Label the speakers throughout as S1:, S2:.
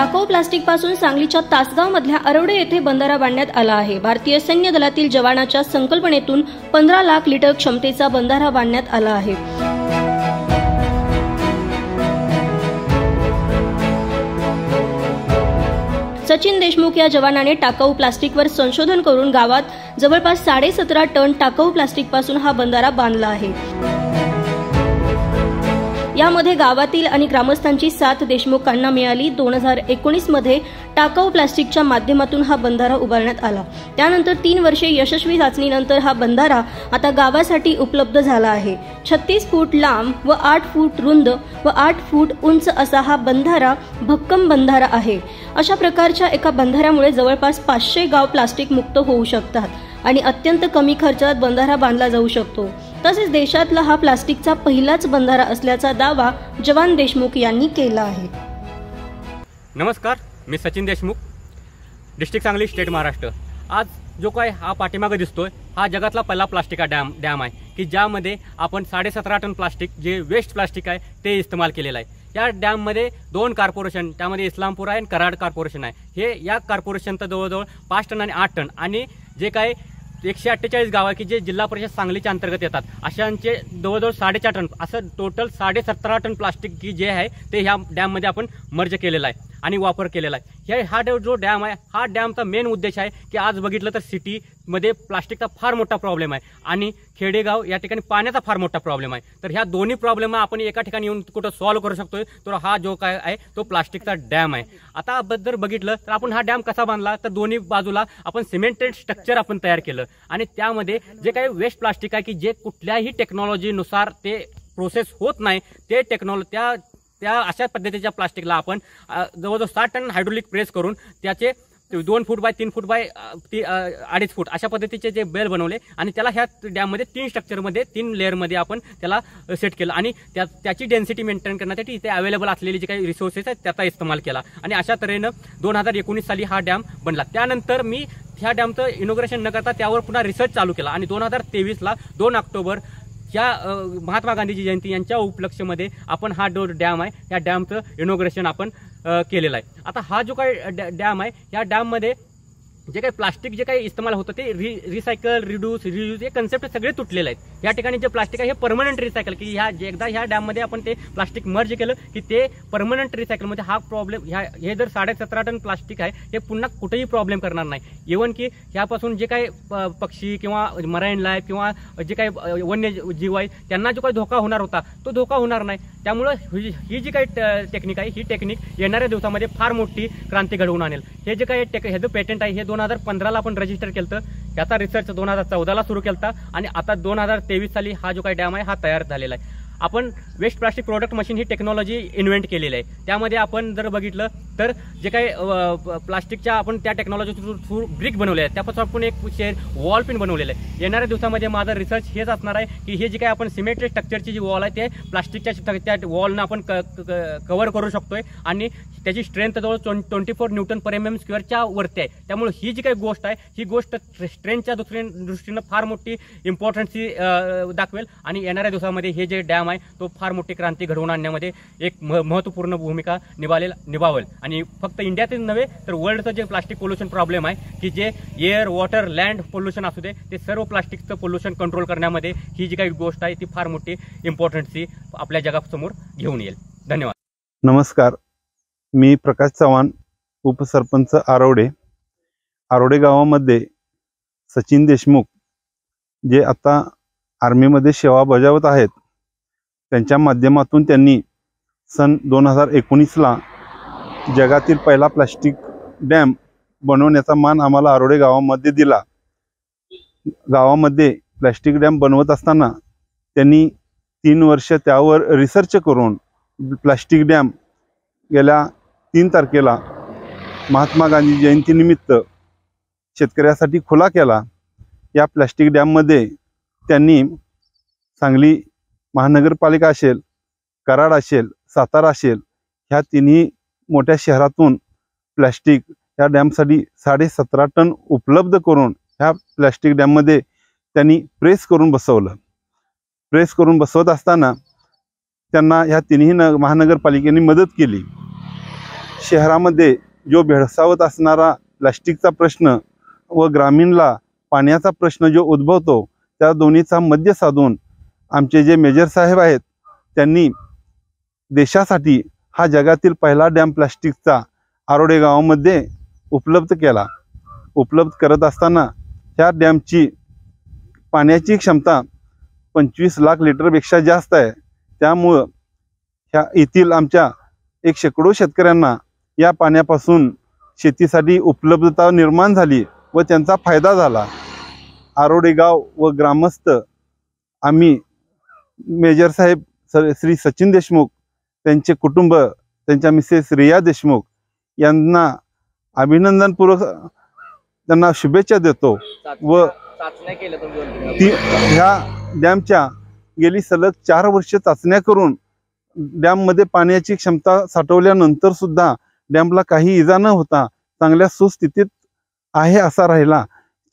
S1: टाकाऊ प्लास्टिकपासून सांगलीच्या तासगावमधल्या आरवडे येथे बंधारा बांधण्यात आला आहे। भारतीय सैन्य दलातील जवानाच्या संकल्पनेतून 15 लाख लिटर क्षमतेचा बंधारा बांधण्यात आला आहे। सचिन देशमुख या जवानाने टाकाऊ प्लास्टिकवर संशोधन करून गावात जवळपास 17.5 टन टाकाऊ प्लास्टिकपासून हा बंधारा बांधला आहे। यामध्ये गावातील आणि ग्रामस्थांची साथ देशमुखांना मिळाली। 2019 मध्ये टाकाऊ प्लास्टिकच्या माध्यमातून हा बंधारा उभारण्यात आला। त्यानंतर 3 वर्षे यशस्वी चाचणीनंतर हा बंधारा आता गावासाठी उपलब्ध झाला आहे। 36 फूट लांब व 8 फूट रुंद व 8 फूट उंच असा हा बंधारा भक्कम बंधारा आहे। अशा प्रकारच्या एका बंधाऱ्यामुळे जवळपास 500 गाव प्लास्टिक मुक्त होऊ शकतात आणि अत्यंत कमी खर्चात बंधारा बांधला जाऊ शकतो। तसेच देशातला हा प्लास्टिकचा पहिलाच बंधारा असल्याचा दावा जवान देशमुख यांनी केला आहे।
S2: नमस्कार, मी सचिन देशमुख, डिस्ट्रिक्ट सांगली, स्टेट महाराष्ट्र। आज जो काय हा पाठीमागे दिसतोय हा जगातला पहिला प्लास्टिक डॅम आहे की ज्यामध्ये आपण 17.5 टन प्लास्टिक जे वेस्ट प्लास्टिक आहे ते इस्तेमाल केलेलं आहे। या डॅममध्ये 2 कॉर्पोरेशन, त्यामध्ये इस्लामपूर आहे आणि कराड कॉर्पोरेशन आहे। हे या कॉर्पोरेशनचं जवळजवळ 5 टन आणि 8 टन आणि जे काय 148 गाव आहे की जे जिल्हा परिषद सांगलीच्या अंतर्गत येतात अशांचे जवळजवळ 4.5 टन असं टोटल 17.5 टन प्लास्टिक की जे आहे ते ह्या डॅममध्ये आपण मर्ज केलेलं आहे आणि वापर केलेला आहे। हा जो डॅम आहे हा डॅमचा मेन उद्देश आहे की आज बघितलं तर सिटीमध्ये प्लास्टिकचा फार मोठा प्रॉब्लेम आहे आणि खेडेगाव या ठिकाणी पाण्याचा फार मोठा प्रॉब्लेम आहे। तर ह्या दोन्ही प्रॉब्लेम आपण एका ठिकाणी येऊन कुठं सॉल्व्ह करू शकतोय तर हा जो काय आहे तो प्लास्टिकचा डॅम आहे। आता जर बघितलं तर आपण हा डॅम कसा बांधला तर दोन्ही बाजूला आपण सिमेंटेड स्ट्रक्चर आपण तयार केलं आणि त्यामध्ये जे काही वेस्ट प्लास्टिक आहे की जे कुठल्याही टेक्नॉलॉजीनुसार ते प्रोसेस होत नाही ते त्या अशा पद्धतीच्या प्लास्टिकला आपण जवळजवळ 60 टन हायड्रोलिक प्रेस करून त्याचे 2 फूट बाय 3 फूट बाय 2.5 फूट अशा पद्धतीचे जे बेल बनवले आणि त्याला ह्या डॅममध्ये 3 स्ट्रक्चरमध्ये 3 लेअरमध्ये आपण त्याला सेट केलं आणि त्याची डेन्सिटी मेंटेन करण्यासाठी इथे अवेलेबल असलेले जे काही रिसोर्सेस आहेत त्याचा इस्तेमाल केला आणि अशा तऱ्हेनं 2019 साली हा डॅम बनला। त्यानंतर मी ह्या डॅमचं इनॉग्रेशन न करता त्यावर पुन्हा रिसर्च चालू केला आणि 2023ला 2 ऑक्टोबर या महात्मा गांधीजी जयंती यांच्या उपलक्ष्यामध्ये आपण हा जो डॅम आहे या डॅमचं इनॉग्रेशन आपण केलेलं आहे। आता हा जो काही डॅम आहे या डॅममध्ये जे काही प्लास्टिक जे काही इस्तेमाल होतं ते रिसायकल, रिड्यूस, रियूज हे कन्सेप्ट सगळे तुटलेले आहेत। या ठिकाणी जे प्लास्टिक आहे हे परमनंट रिसायकल की एकदा ह्या डॅममध्ये आपण ते प्लास्टिक मर्ज केलं की ते परमनंट रिसायकलमध्ये हा प्रॉब्लेम हे जर 17.5 टन प्लास्टिक आहे हे पुन्हा कुठेही प्रॉब्लेम करणार नाही। इव्हन की ह्यापासून जे काही पक्षी किंवा मराईन लाईफ किंवा जे काही वन्यजीव आहेत त्यांना जो काही धोका होणार होता तो धोका होणार नाही। त्यामुळं ही जी काही टेक्निक आहे ही टेक्निक येणाऱ्या दिवसामध्ये फार मोठी क्रांती घडवून आणेल। हे जे काही ह्याचं पेटंट आहे हे 2015ला आपण रजिस्टर केलं, त्याचा रिसर्च 2014ला सुरू केला आणि आता 2023 साली हा जो काही डॅम आहे हा तयार झालेला आहे। आपण वेस्ट प्लास्टिक प्रोडक्ट मशीन ही टेक्नॉलॉजी इन्व्हेंट केलेली आहे। त्यामध्ये आपण जर बघितलं तर जे काही प्लास्टिकच्या आपण त्या टेक्नॉलॉजी थ्रू ब्रिक बनवले आहे त्यापासून आपण एक शेअर वॉल पिन बनवलेलं आहे। येणाऱ्या दिवसामध्ये माझा रिसर्च हेच असणार आहे की हे जे काही आपण सिमेंटेड स्ट्रक्चरची जी वॉल आहे ते प्लास्टिकच्या त्या वॉलनं आपण कव्हर करू शकतोय आणि त्याची स्ट्रेंथ जवळ 24 न्यूटन पर mm² वरती आहे। त्यामुळे ही जी काही गोष्ट आहे ही गोष्ट स्ट्रेंथच्या दृष्टीनं फार मोठी इम्पॉर्टन्सी दाखवेल आणि येणाऱ्या दिवसामध्ये हे जे डॅम आहे तो फार मोठी क्रांती घडवून आणण्यामध्ये एक महत्त्वपूर्ण भूमिका निभावेल आणि फक्त इंडियातच नव्हे तर वर्ल्डचं जे प्लास्टिक पोल्युशन प्रॉब्लेम आहे की जे एअर, वॉटर, लँड पोल्युशन असू दे ते सर्व प्लास्टिकचं पोल्युशन कंट्रोल करण्यामध्ये ही जी काही गोष्ट आहे ती फार मोठी इम्पॉर्टन्सी आपल्या जगासमोर घेऊन येईल। धन्यवाद।
S3: नमस्कार, मी प्रकाश चव्हाण, उपसरपंच आरवडे गावामध्ये सचिन देशमुख जे आता आर्मीमध्ये सेवा बजावत आहेत त्यांच्या माध्यमातून त्यांनी सन 2019ला जगातील पहिला प्लास्टिक डॅम बनवण्याचा मान आम्हाला आरवडे गावामध्ये दिला। गावामध्ये प्लास्टिक डॅम बनवत असताना त्यांनी 3 वर्ष त्यावर रिसर्च करून प्लास्टिक डॅम गेल्या 3 तारखेला महात्मा गांधी जयंतीनिमित्त शेतकऱ्यासाठी खुला केला। या प्लास्टिक डॅममध्ये त्यांनी सांगली महानगरपालिका असेल, कराड असेल, सातारा असेल ह्या तिन्ही मोठ्या शहरातून प्लास्टिक या डॅमसाठी 17.5 टन उपलब्ध करून ह्या प्लास्टिक डॅममध्ये त्यांनी प्रेस करून बसवलं। प्रेस करून बसवत असताना त्यांना ह्या तिन्ही महानगरपालिकेने मदत केली। शहरामध्ये जो भेडसावत असणारा प्लास्टिकचा प्रश्न व ग्रामीणला पाण्याचा प्रश्न जो उद्भवतो त्या दोन्हीचा मध्य साधून आमचे जे मेजर साहेब आहेत त्यांनी देशासाठी हा जगातील पहिला डॅम प्लास्टिकचा आरोडे गावामध्ये उपलब्ध केला. उपलब्ध करत असताना ह्या डॅमची पाण्याची क्षमता 25 लाख लिटरपेक्षा जास्त आहे. त्यामुळं ह्या येथील आमच्या शेकडो शेतकऱ्यांना या पाण्यापासून शेतीसाठी उपलब्धता निर्माण झाली व त्यांचा फायदा झाला. आरोडे गाव व ग्रामस्थ आम्ही मेजर साहेब श्री सचिन देशमुख, त्यांचे कुटुंब, त्यांच्या मिसेस रिया देशमुख यांना अभिनंदनपूर्वक त्यांना शुभेच्छा देतो. व ह्या डॅमच्या गेली सलग 4 वर्षे चाचण्या करून डॅममध्ये पाण्याची क्षमता साठवल्यानंतर सुद्धा डॅमला काही इजा न होता चांगल्या सुस्थितीत आहे असा राहिला.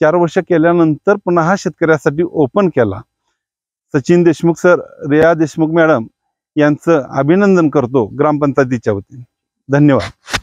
S3: 4 वर्ष केल्यानंतर पुन्हा हा शेतकऱ्यासाठी ओपन केला. सचिन देशमुख सर, रिया देशमुख मॅडम यांचं अभिनंदन करतो ग्रामपंचायतीच्या वतीने. धन्यवाद.